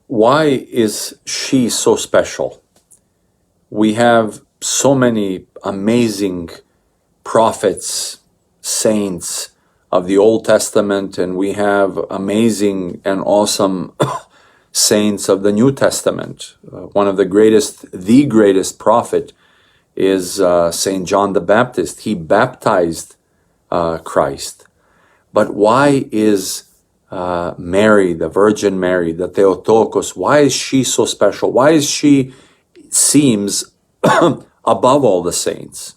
Why is she so special? We have so many amazing prophets, saints of the Old Testament, and we have amazing and awesome saints of the New Testament. One of the greatest prophet is Saint John the Baptist. He baptized Christ. But why is Mary, the Virgin Mary, the Theotokos, why is she so special? Why is she seems above all the saints?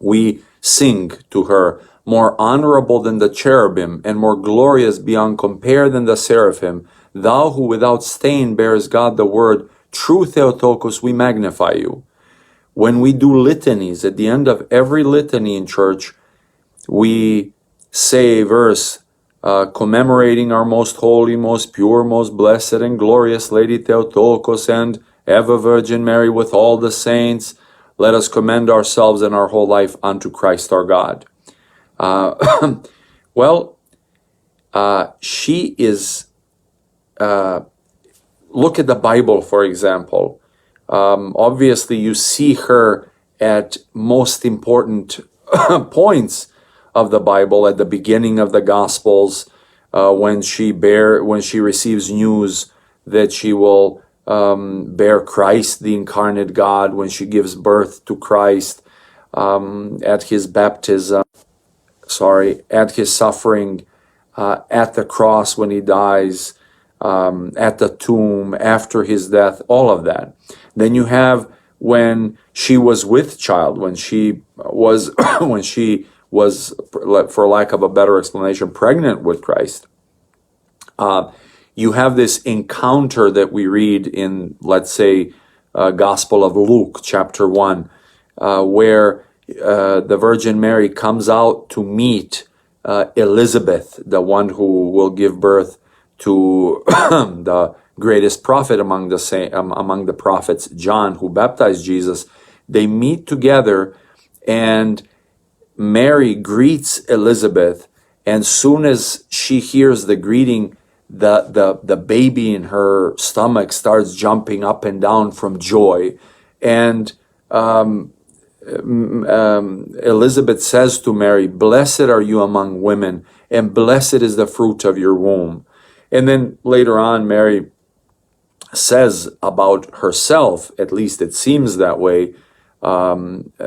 We sing to her, more honorable than the cherubim, and more glorious beyond compare than the seraphim. Thou who without stain bears God the Word, true Theotokos, we magnify you. When we do litanies, at the end of every litany in church, we say a verse commemorating our most holy, most pure, most blessed and glorious Lady Theotokos and ever Virgin Mary with all the saints. Let us commend ourselves and our whole life unto Christ our God. She is, look at the Bible, for example. Obviously, you see her at most important points of the Bible, at the beginning of the Gospels, when she receives news that she will bear Christ, the incarnate God, when she gives birth to Christ, at his baptism, at his suffering, at the cross when he dies, at the tomb, after his death, all of that. Then you have when she was with child, when she was, for lack of a better explanation, pregnant with Christ. You have this encounter that we read in, let's say, Gospel of Luke, chapter 1, where the Virgin Mary comes out to meet Elizabeth, the one who will give birth to the greatest prophet among the prophets, John, who baptized Jesus. They meet together, and Mary greets Elizabeth, and soon as she hears the greeting, the baby in her stomach starts jumping up and down from joy. And Elizabeth says to Mary, "Blessed are you among women, and blessed is the fruit of your womb." And then later on, Mary says about herself, at least it seems that way,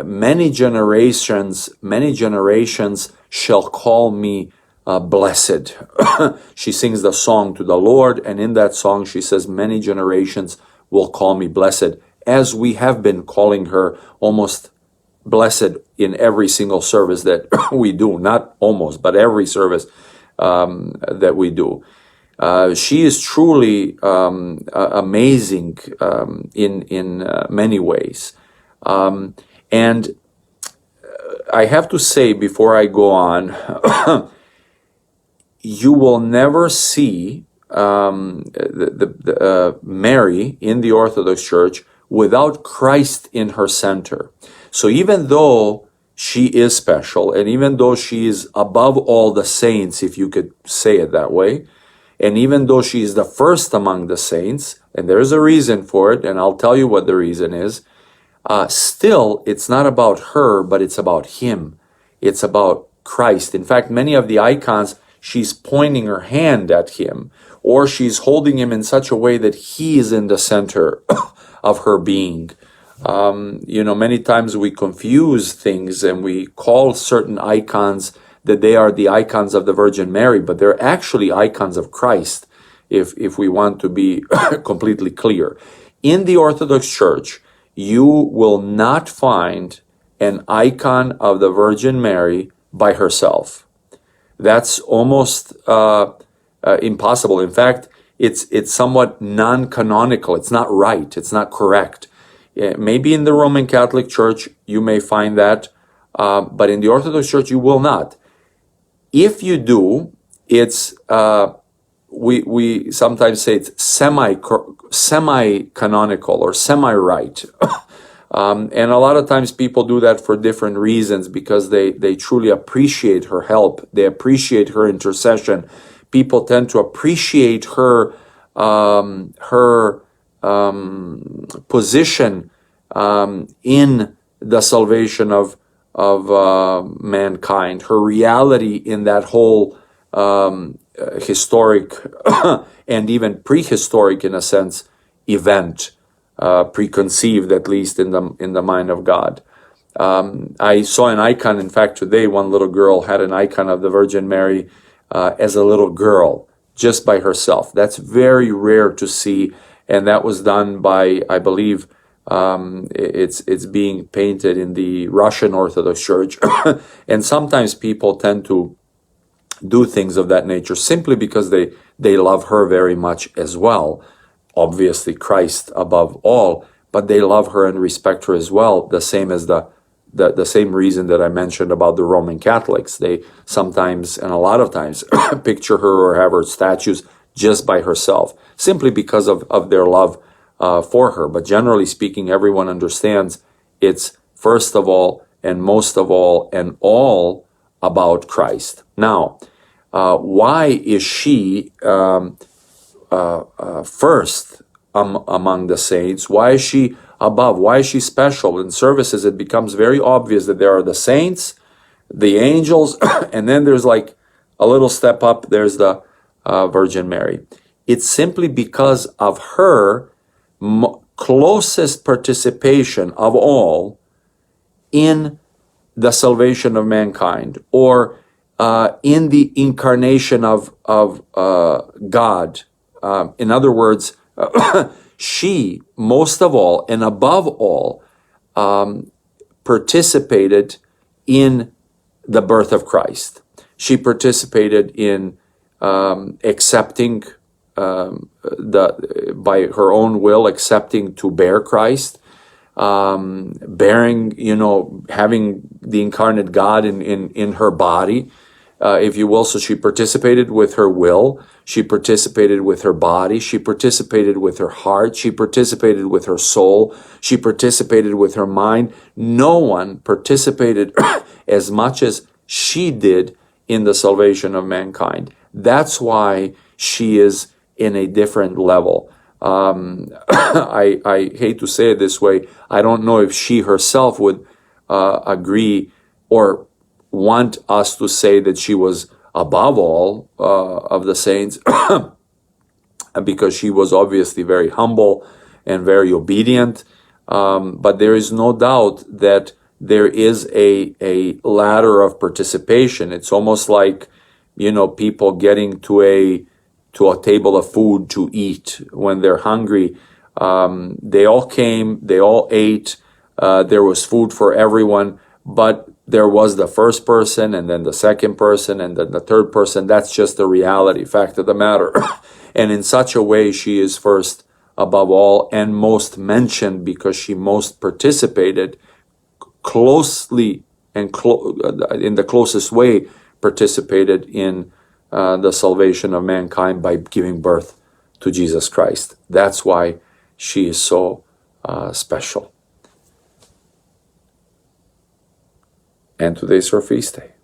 many generations shall call me blessed. She sings the song to the Lord, and in that song she says, many generations will call me blessed, as we have been calling her almost blessed in every single service that we do. Not almost, but every service that we do. She is truly amazing in many ways. And I have to say, before I go on, you will never see Mary in the Orthodox Church without Christ in her center. So even though she is special, and even though she is above all the saints, if you could say it that way, and even though she is the first among the saints, and there's a reason for it, and I'll tell you what the reason is, still, it's not about her, but it's about him. It's about Christ. In fact, many of the icons, she's pointing her hand at him, or she's holding him in such a way that he is in the center of her being. Many times we confuse things and we call certain icons that they are the icons of the Virgin Mary, but they're actually icons of Christ, if we want to be completely clear. In the Orthodox Church, you will not find an icon of the Virgin Mary by herself. That's almost impossible. In fact, it's somewhat non-canonical. It's not right. It's not correct. Maybe in the Roman Catholic Church you may find that, but in the Orthodox Church you will not. If you do, it's we sometimes say it's semi-canonical or semi-right. And a lot of times people do that for different reasons, because they truly appreciate her help. They appreciate her intercession. People tend to appreciate her her position in the salvation of mankind, her reality in that whole historic and even prehistoric, in a sense, event, preconceived at least in the mind of God. I saw an icon. In fact, today one little girl had an icon of the Virgin Mary as a little girl, just by herself. That's very rare to see, and that was done by, I believe, it's being painted in the Russian Orthodox Church, and sometimes people tend to do things of that nature simply because they love her very much as well. Obviously, Christ above all, but they love her and respect her as well, the same as the same reason that I mentioned about the Roman Catholics. They sometimes, and a lot of times, picture her or have her statues just by herself, simply because of their love for her. But generally speaking, everyone understands it's first of all and most of all and all about Christ. Now, why is she first among the saints? Why is she above? Why is she special? In services, it becomes very obvious that there are the saints, the angels, and then there's like a little step up, there's the Virgin Mary. It's simply because of her closest participation of all in the salvation of mankind, or in the incarnation of God. In other words, she, most of all and above all, participated in the birth of Christ. She participated in accepting, by her own will, accepting to bear Christ, bearing, having the incarnate God in her body, if you will. So she participated with her will, she participated with her body, she participated with her heart, she participated with her soul, she participated with her mind. No one participated as much as she did in the salvation of mankind. That's why she is in a different level. I hate to say it this way, I don't know if she herself would agree or want us to say that she was above all of the saints, because she was obviously very humble and very obedient. But there is no doubt that there is a ladder of participation. It's almost like, people getting to a table of food to eat when they're hungry. They all came, they all ate, there was food for everyone, but there was the first person, and then the second person, and then the third person. That's just the reality, fact of the matter. And in such a way, she is first above all and most mentioned, because she most participated closely and in the closest way, participated in the salvation of mankind by giving birth to Jesus Christ. That's why she is so special. And today's her feast day.